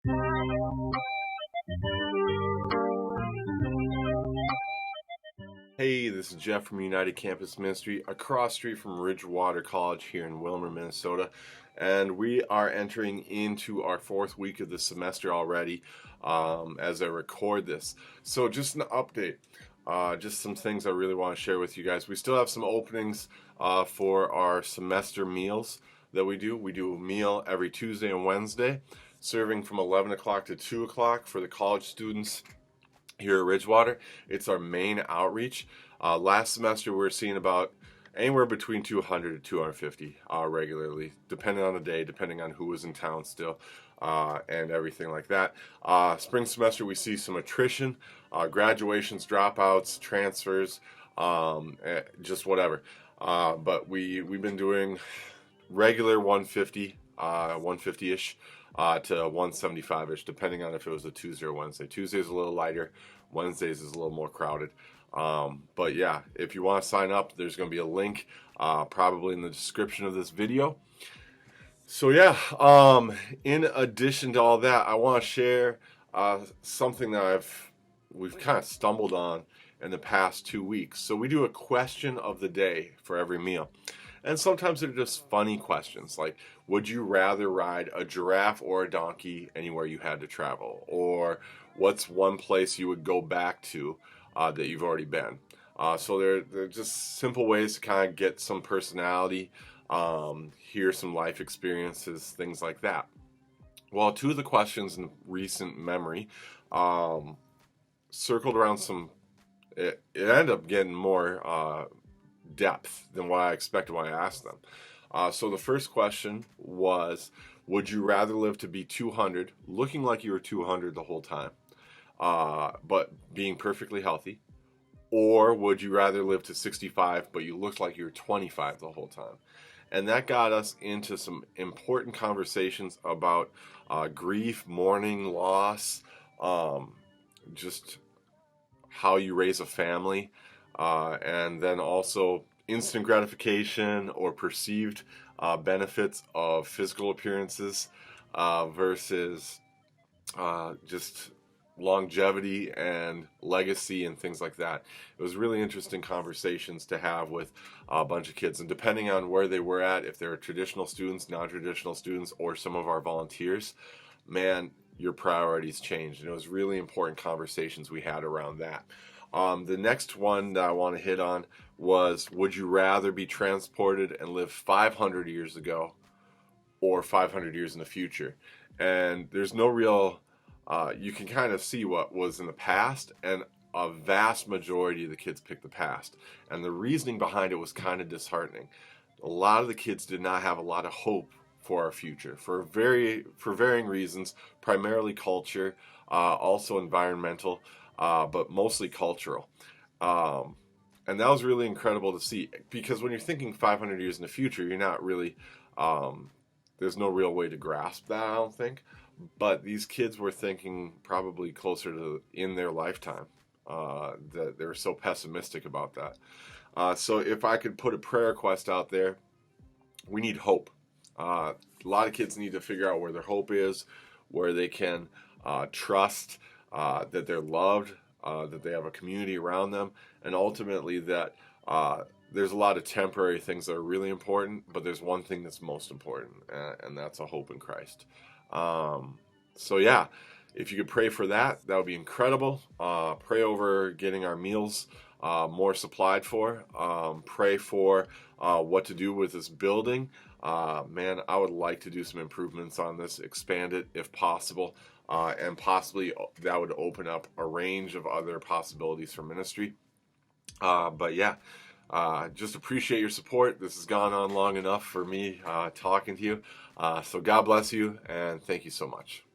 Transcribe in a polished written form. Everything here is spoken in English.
Hey, this is Jeff from United Campus Ministry, across street from RIdgewater College here in Willmar, Minnesota. And we are entering into our fourth week of the semester already as I record this. So just an update, just some things I really want to share with you guys. We still have some openings for our semester meals that we do. We do a meal every Tuesday and Wednesday, serving from 11 o'clock to 2 o'clock for the college students here at RIdgewater. It's our main outreach. Last semester we were seeing about anywhere between 200 to 250 regularly, depending on the day, depending on who was in town still, and everything like that. Spring semester we see some attrition, graduations, dropouts, transfers, just whatever. But we've been doing regular 150, 150-ish. To 175-ish, depending on if it was a Tuesday or Wednesday. Tuesday's a little lighter, Wednesdays is a little more crowded. But yeah, if you want to sign up, there's going to be a link probably in the description of this video. So yeah, in addition to all that, I want to share something that we've kind of stumbled on in the past 2 weeks. So we do a question of the day for every meal. And sometimes they're just funny questions, like, would you rather ride a giraffe or a donkey anywhere you had to travel? Or what's one place you would go back to that you've already been? So they're just simple ways to kind of get some personality, hear some life experiences, things like that. Well, two of the questions in recent memory circled around it ended up getting more depth than what I expected when I asked them. So the first question was, would you rather live to be 200, looking like you were 200 the whole time, but being perfectly healthy? Or would you rather live to 65, but you looked like you were 25 the whole time? And that got us into some important conversations about grief, mourning, loss, just how you raise a family, and then also instant gratification or perceived benefits of physical appearances versus just longevity and legacy and things like that. It was really interesting conversations to have with a bunch of kids, and depending on where they were at, if they were traditional students, non-traditional students, or some of our volunteers, man, your priorities changed. And it was really important conversations we had around that. The next one that I want to hit on was, would you rather be transported and live 500 years ago or 500 years in the future? And there's no real, you can kind of see what was in the past, and a vast majority of the kids picked the past. And the reasoning behind it was kind of disheartening. A lot of the kids did not have a lot of hope for our future for varying reasons, primarily culture, also environmental, but mostly cultural. And that was really incredible to see, because when you're thinking 500 years in the future, you're not really, there's no real way to grasp that, I don't think. But these kids were thinking probably closer to in their lifetime, that they were so pessimistic about that. So if I could put a prayer request out there, we need hope. A lot of kids need to figure out where their hope is, where they can trust that they're loved, that they have a community around them, and ultimately that there's a lot of temporary things that are really important, but there's one thing that's most important, and that's a hope in Christ. So yeah, if you could pray for that, that would be incredible. Pray over getting our meals more supplied for. Pray for what to do with this building. Man, I would like to do some improvements on this, expand it if possible, and possibly that would open up a range of other possibilities for ministry. But yeah, just appreciate your support. This has gone on long enough for me talking to you. So God bless you, and thank you so much.